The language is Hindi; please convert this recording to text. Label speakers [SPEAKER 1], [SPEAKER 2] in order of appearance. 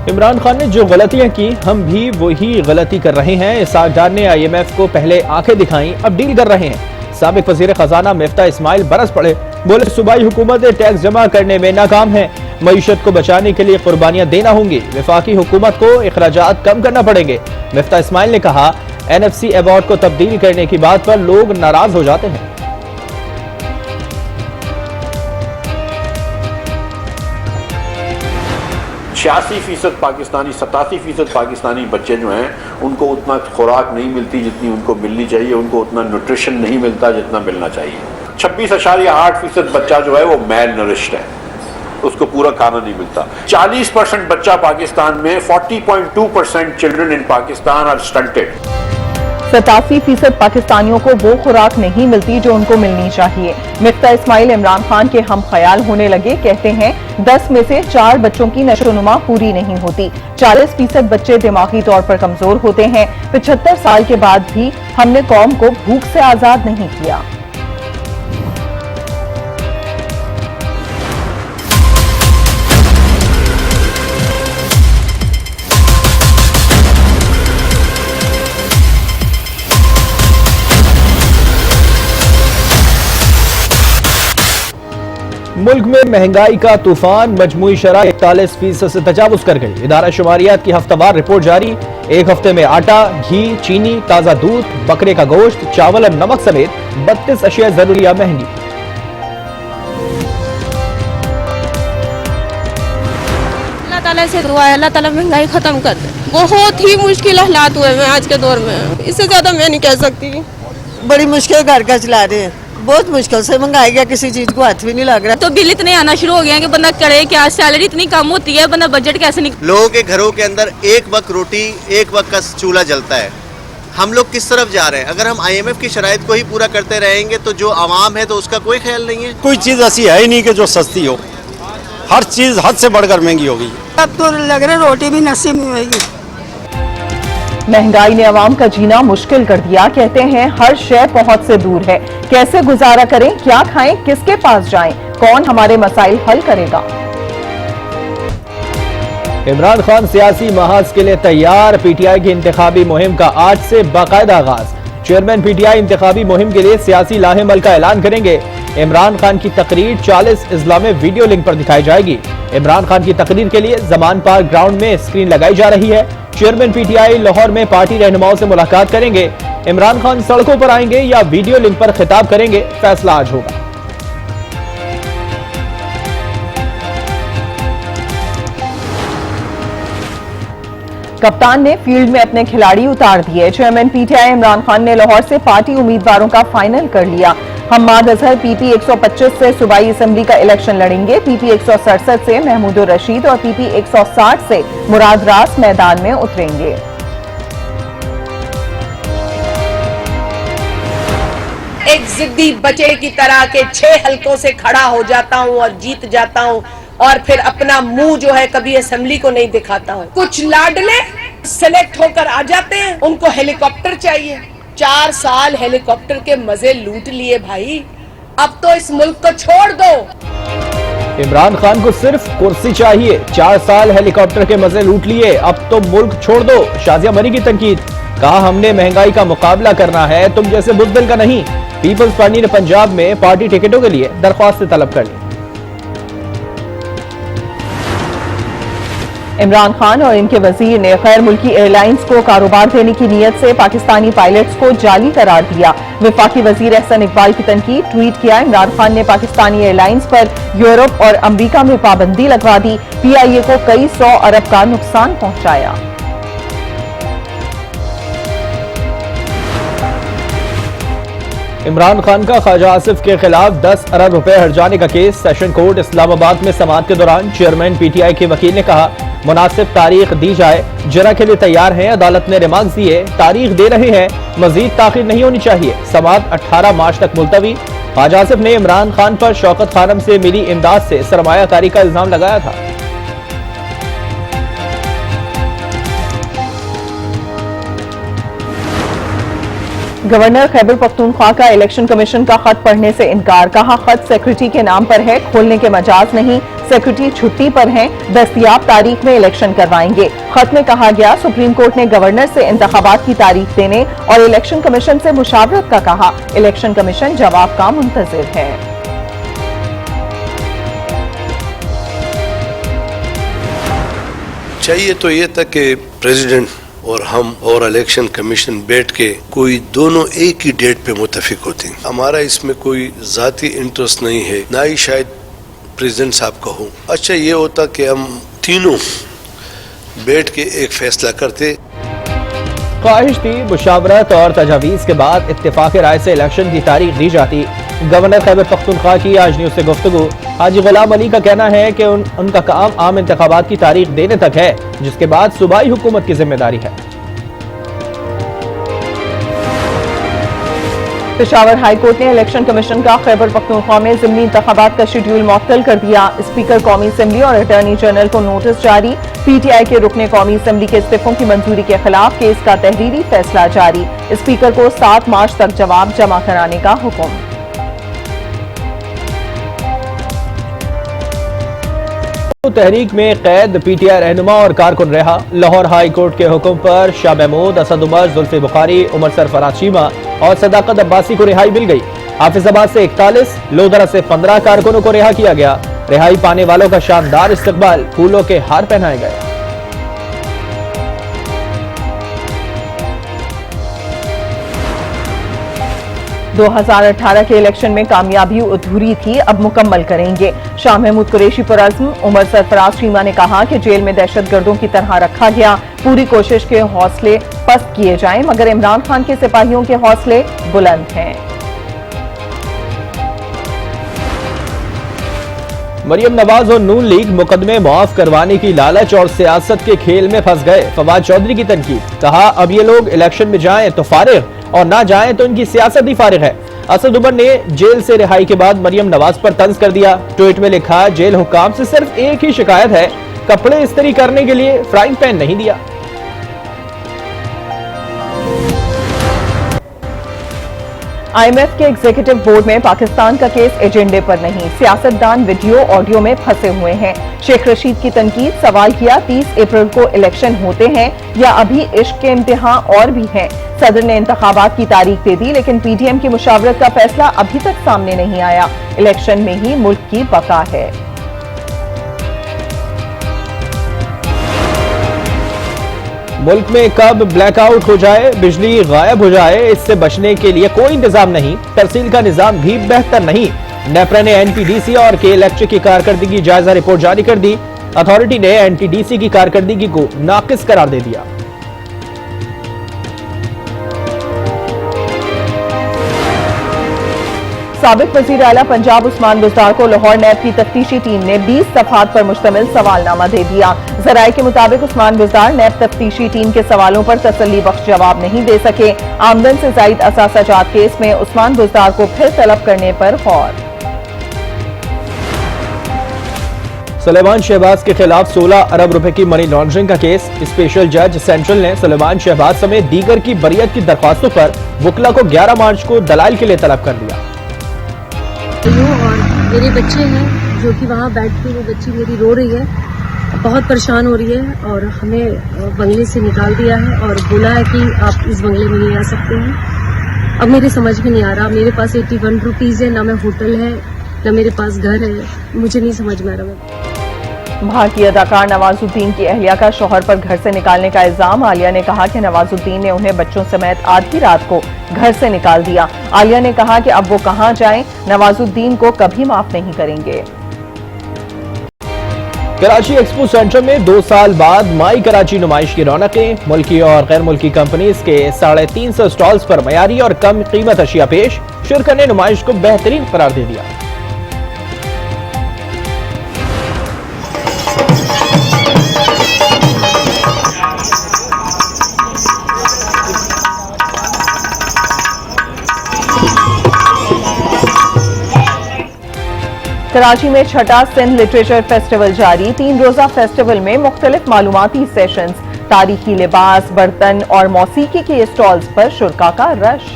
[SPEAKER 1] इमरान खान ने जो गलतियां की हम भी वही गलती कर रहे हैं। इसाक डार ने IMF को पहले आंखें दिखाई, अब डील कर रहे हैं। साबिक वजीर खजाना मिफ्ता इस्माइल बरस पड़े, बोले सूबाई हुकूमत टैक्स जमा करने में नाकाम है, मईशत को बचाने के लिए कुर्बानियां देना होंगी, वफाकी हुकूमत को अखराजात कम करना पड़ेंगे। मिफ्ता इस्माइल ने कहा NFC अवार्ड को तब्दील करने की बात पर लोग नाराज हो जाते हैं।
[SPEAKER 2] 86% पाकिस्तानी 87% पाकिस्तानी बच्चे जो हैं उनको उतना खुराक नहीं मिलती जितनी उनको मिलनी चाहिए, उनको उतना न्यूट्रिशन नहीं मिलता जितना मिलना चाहिए। 26.8% बच्चा जो है वो मैल नरिश्ड है, उसको पूरा खाना नहीं मिलता। 40% बच्चा पाकिस्तान में 40.2% children in Pakistan are stunted.
[SPEAKER 3] 87% पाकिस्तानियों को वो खुराक नहीं मिलती जो उनको मिलनी चाहिए। मिफ्ता इस्माइल इमरान खान के हम ख्याल होने लगे, कहते हैं 10 में से 4 बच्चों की नशोनुमा पूरी नहीं होती। 40% बच्चे दिमागी तौर पर कमजोर होते हैं। 75 साल के बाद भी हमने कौम को भूख से आजाद नहीं किया।
[SPEAKER 1] मुल्क में महंगाई का तूफान, मजमूई शरह 41% से तजावुज कर गई। इदारा शुमारियात की हफ्तावार रिपोर्ट जारी। एक हफ्ते में आटा, घी, चीनी, ताजा दूध, बकरे का गोश्त, चावल और नमक समेत 32 अशिया जरूरिया महंगी।
[SPEAKER 4] अल्लाह ताला से दुआ है, अल्लाह ताला महंगाई खत्म कर दे। बहुत ही मुश्किल हालात हुए हैं आज के दौर में, इससे ज्यादा मैं नहीं कह सकती।
[SPEAKER 5] बड़ी मुश्किल घर का चला रहे हैं, बहुत मुश्किल से महंगाई गया, किसी चीज को हाथ भी नहीं लग रहा।
[SPEAKER 4] तो बिल इतने आना शुरू हो गए हैं कि बंदा करे क्या, सैलरी इतनी कम होती है, बंदा बजट कैसे निकले।
[SPEAKER 6] लोगों के घरों के अंदर एक वक्त रोटी, एक वक्त का चूल्हा जलता है। हम लोग किस तरफ जा रहे हैं? अगर हम IMF की शराइत को ही पूरा करते रहेंगे तो जो आवाम है तो उसका कोई ख्याल नहीं है।
[SPEAKER 7] कोई चीज ऐसी है ही नहीं कि जो सस्ती हो, हर चीज हद से बढ़कर महंगी हो गई।
[SPEAKER 5] अब तो लग रहा है रोटी भी नसीब नहीं होगी।
[SPEAKER 3] महंगाई ने अवाम का जीना मुश्किल कर दिया, कहते हैं हर शय पहुंच से दूर है। कैसे गुजारा करें, क्या खाएं, किसके पास जाएं, कौन हमारे मसाइल हल करेगा।
[SPEAKER 1] इमरान खान सियासी महाज के लिए तैयार। PTI की इंतखाबी मुहिम का आज से बाकायदा आगाज। चेयरमैन PTI इंतखाबी मुहिम के लिए सियासी लाहेमल का ऐलान करेंगे। इमरान खान की तकरीर 40 अजला में वीडियो लिंक पर दिखाई जाएगी। इमरान खान की तकरीर के लिए जमान पार्क ग्राउंड में स्क्रीन लगाई जा रही है। चेयरमैन PTI लाहौर में पार्टी रहनुमाओं से मुलाकात करेंगे। इमरान खान सड़कों पर आएंगे या वीडियो लिंक पर खिताब करेंगे, फैसला आज होगा।
[SPEAKER 3] कप्तान ने फील्ड में अपने खिलाड़ी उतार दिए। चेयरमैन PTI इमरान खान ने लाहौर से पार्टी उम्मीदवारों का फाइनल कर लिया। हम्माद अजहर PP 125 से सूबाई असम्बली का इलेक्शन लड़ेंगे। PP 167 से महमूदुर रशीद और PP 160 से मुराद रास मैदान में उतरेंगे।
[SPEAKER 8] एक जिद्दी बच्चे की तरह के 6 हलकों से खड़ा हो जाता हूँ और जीत जाता हूँ, और फिर अपना मुंह जो है कभी असेंबली को नहीं दिखाता हूँ। कुछ लाडले सेलेक्ट होकर आ जाते हैं, उनको हेलीकॉप्टर चाहिए। 4 साल हेलीकॉप्टर के मजे लूट लिए भाई, अब तो इस मुल्क को छोड़ दो।
[SPEAKER 1] इमरान खान को सिर्फ कुर्सी चाहिए, 4 साल हेलीकॉप्टर के मजे लूट लिए, अब तो मुल्क छोड़ दो। शाजिया मरी की तनकीद, कहा हमने महंगाई का मुकाबला करना है, तुम जैसे बुज़दिल का नहीं। पीपल्स पार्टी ने पंजाब में पार्टी टिकटों के लिए दरख्वास्त तलब कर ली।
[SPEAKER 3] इमरान खान और इनके वजीर ने गैर मुल्की एयरलाइंस को कारोबार देने की नीयत से पाकिस्तानी पायलट्स को जाली करार दिया। वफाकी वजीर एहसन इकबाल की तनकीद, ट्वीट किया इमरान खान ने पाकिस्तानी एयरलाइंस पर यूरोप और अमरीका में पाबंदी लगवा दी, PIA को कई 100 अरब का नुकसान पहुंचाया।
[SPEAKER 1] इमरान खान का ख्वाजा आसिफ के खिलाफ 10 अरब रुपए हर्जाने का केस। सेशन कोर्ट इस्लामाबाद में समाअत के दौरान चेयरमैन PTI के वकील ने कहा मुनासिब तारीख दी जाए, जरा के लिए तैयार हैं। अदालत ने रिमार्क्स दिए, तारीख दे रहे हैं, मजीद ताखीर नहीं होनी चाहिए। समाअत 18 मार्च तक मुलतवी। ख्वाजा आसिफ ने इमरान खान पर शौकत खानम से मिली इमदाद से सरमायाकारी का इल्जाम लगाया था।
[SPEAKER 3] गवर्नर खैबर पख्तूनख्वा का इलेक्शन कमीशन का खत पढ़ने से इनकार, कहा खत सेक्रेटरी के नाम पर है, खोलने के मजाज नहीं। सेक्रेटरी छुट्टी पर हैं, दस्तयाब तारीख में इलेक्शन करवाएंगे। खत में कहा गया, सुप्रीम कोर्ट ने गवर्नर से इंतखाबात की तारीख देने और इलेक्शन कमीशन से मुशावरत का कहा। इलेक्शन कमीशन जवाब का मुंतजिर है।
[SPEAKER 9] चाहिए तो ये था कि प्रेसिडेंट और हम और इलेक्शन कमीशन बैठ के कोई दोनों एक ही डेट पे मुत्तफिक होती। हमारा इसमें कोई जाती इंटरेस्ट नहीं है, ना ही शायद प्रेसिडेंट साहब का हो। अच्छा ये होता कि हम तीनों बैठ के एक फैसला करते।
[SPEAKER 1] ख्वाहिश थी मुशावरत और तजावीज़ के बाद इत्तेफाक राय से इलेक्शन की तारीख दी जाती। गवर्नर खैबर पख्तूनख्वा की आज न्यूज़ से गुफ्तगू। हाजी गुलाम अली का कहना है कि उनका काम आम इंतखाबात की तारीख देने तक है, जिसके बाद सूबाई हुकूमत की जिम्मेदारी है।
[SPEAKER 3] पेशावर हाई कोर्ट ने इलेक्शन कमीशन का खैबर पख्तूनख्वा में ज़िमनी इंतखाबात का शेड्यूल मुअत्तल कर दिया। स्पीकर कौमी असेंबली और अटॉर्नी जनरल को नोटिस जारी। पीटीआई के रुकने कौमी असेंबली के इस्तीफों की मंजूरी के खिलाफ केस का तहरीरी फैसला जारी। स्पीकर को 7 मार्च तक जवाब जमा कराने का हुक्म।
[SPEAKER 1] तहरीक में कैद पीटीआई रहनुमा और कारकुन रहा। लाहौर हाई कोर्ट के हुक्म पर शाह महमूद, असद उमर, जुल्फी बुखारी, उमर सरफराज चीमा और सदाकत अब्बासी को रिहाई मिल गई। हाफिजाबाद से 41, लोधरा से 15 कारकुनों को रिहा किया गया। रिहाई पाने वालों का शानदार इस्तकबाल, फूलों के हार पहनाए गए।
[SPEAKER 3] दो 2018 के इलेक्शन में कामयाबी अधूरी थी, अब मुकम्मल करेंगे। शाह महमूद कुरैशी पुरअज़्म। उमर सरफराज चीमा ने कहा कि जेल में दहशतगर्दों की तरह रखा गया। पूरी कोशिश के हौसले पस्त किए जाएं, मगर इमरान खान के सिपाहियों के हौसले बुलंद हैं।
[SPEAKER 1] मरियम नवाज और नून लीग मुकदमे मुआफ करवाने की लालच और सियासत के खेल में फंस गए। फवाद चौधरी की तनकीद। कहा, अब ये लोग इलेक्शन में जाएं तो फारिग और ना जाएं तो इनकी सियासत ही फारिग है। असद उमर ने जेल से रिहाई के बाद मरियम नवाज पर तंज कर दिया। ट्वीट में लिखा, जेल हुक्काम से सिर्फ एक ही शिकायत है, कपड़े इस्त्री करने के लिए फ्राइंग पैन नहीं दिया।
[SPEAKER 3] IMF के एग्जीक्यूटिव बोर्ड में पाकिस्तान का केस एजेंडे पर नहीं, सियासतदान वीडियो ऑडियो में फंसे हुए हैं। शेख रशीद की तनकीद। सवाल किया, 30 अप्रैल को इलेक्शन होते हैं या अभी इश्क के इम्तिहान और भी हैं। सदर ने इंतखाबात की तारीख दे दी, लेकिन PDM की मुशावरत का फैसला अभी तक सामने नहीं आया। इलेक्शन में ही मुल्क की बका है।
[SPEAKER 1] मुल्क में कब ब्लैकआउट हो जाए, बिजली गायब हो जाए, इससे बचने के लिए कोई इंतजाम नहीं। तरसील का निजाम भी बेहतर नहीं। नेपरा ने NTDC और KElectric की कारकर्दगी जायजा रिपोर्ट जारी कर दी। अथॉरिटी ने NTDC की कारकर्दगी को नाकिस करार दे दिया।
[SPEAKER 3] साबिक वजीर आला पंजाब उस्मान बुज़दार को लाहौर नैब की तफ्तीशी टीम ने 20 सफ़हात पर मुश्तमिल सवालनामा दे दिया। जराये के मुताबिक उस्मान बुज़दार नैब तफ्तीशी टीम के सवालों पर तसल्ली बख्श जवाब नहीं दे सके। आमदन से जायद असासा जात केस में उस्मान बुज़दार को फिर तलब करने पर गौर।
[SPEAKER 1] सुलेमान शहबाज के खिलाफ 16 अरब रुपए की मनी लॉन्ड्रिंग का केस। स्पेशल जज सेंट्रल ने सुलेमान शहबाज समेत दीगर की बरियत की दरख्वास्तों पर वकला को 11 मार्च को दलाइल के लिए तलब कर दिया।
[SPEAKER 10] और मेरे बच्चे हैं जो कि वहाँ बैठ के, वो बच्ची मेरी रो रही है, बहुत परेशान हो रही है और हमें बंगले से निकाल दिया है और बोला है कि आप इस बंगले में नहीं आ सकते हैं। अब मेरे समझ में नहीं आ रहा, मेरे पास 81 रुपीज़ है, ना मैं होटल है ना मेरे पास घर है, मुझे नहीं समझ में आ रहा।
[SPEAKER 3] भारतीय अदाकार नवाजुद्दीन की अहलिया का शौहर पर घर से निकालने का इल्जाम। आलिया ने कहा कि नवाजुद्दीन ने उन्हें बच्चों समेत आधी रात को घर से निकाल दिया। आलिया ने कहा कि अब वो कहां जाएं, नवाजुद्दीन को कभी माफ नहीं करेंगे।
[SPEAKER 1] कराची एक्सपो सेंटर में 2 साल बाद माई कराची नुमाइश की रौनकें। मुल्की और गैर मुल्की कंपनीज के 350 स्टॉल्स पर मयारी और कम कीमत अशिया पेश। शिरकत ने नुमाइश को बेहतरीन करार दे दिया।
[SPEAKER 3] कराची में छठा सिंध लिटरेचर फेस्टिवल जारी। 3 रोजा फेस्टिवल में मुख्तलिफ मालूमाती सेशंस, तारीखी लिबास, बर्तन और मौसीकी के स्टॉल्स पर शुरका का रश।